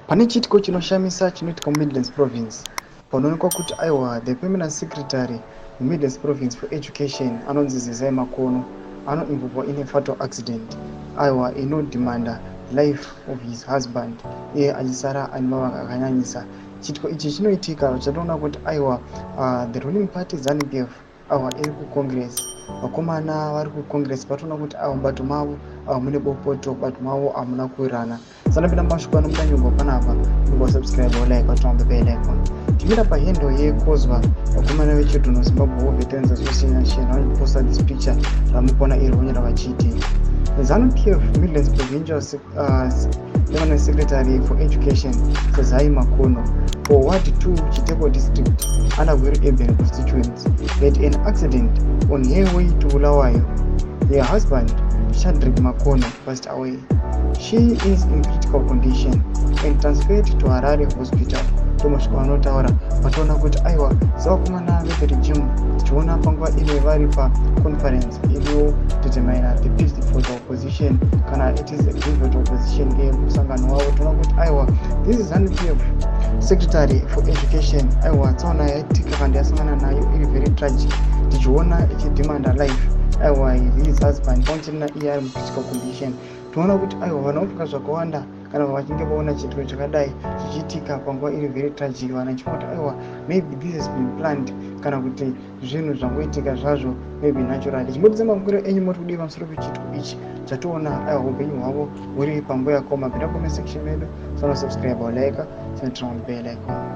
Pane chitiko chinoshamisa chinoitika muMidlands Province panoonekwa kuti aiwa the permanent secretary muMidlands Province for Education anonzi Zezai Makono anoinvolvwa in a fatal accident aiwa inodhimanda life of his husband iye achisara ane mavanga akanyanyisa. Chitiko ichi chinoitika chatoona kuti aiwa the ruling party Zanu aiwa iri kuCongress, vakomana vari kuCongress vatoona kuti aiwa mubato mavo mune bopoto, bato mavo hamuna kuwirana. Sanapinda mashoko anomuda nyongo panapa subscribe like button on the bell icon. Timira pahendo yekozwa vakomana vechidono Zimbabwe Vopedzana KuCongress vanoposta this picture ramukona iri ronyera vachiti Zanu Midlands Provincial Permanent Secretary for Education Zezai Makono for Ward 2 Chiteko District under Gweru Urban constituency had an accident on her way to Bulawayo. Her husband Shadrack Makono passed away. She is in critical condition and transferred to Harare Hospital. Tomasvika vanotaura vatoona kuti aiwa sevakomana veberijim tichiona panguva ine vari paconference iriwo determina the best for the opposition kana it is a good for the opposition musangano wavo toona kuti aiwa this is Zanu secretary for education aiwa tsaona yaitika kandi yasangana nayo iri very tragic tichiona ichidhimanda life aiwa his husband paunchirina iye ari mucritical condition. Toona kuti aiwa vanovuka zvakawanda kana vachinge vaona chitiro chakadai chichiitika panguva iri very tragic vanachiona kuti aiwa maybe this has been planned kana kuti zvinhu zvangoitika zvazvo maybe naturally. Chimbotidza mamukwiro enyu muri kudii pamusoro pechitiko ichi chatoona aiwa upenyu hwavo huri panguva yakaoma. Pinda comment section medu, subscribe or like, turn on the bell icon.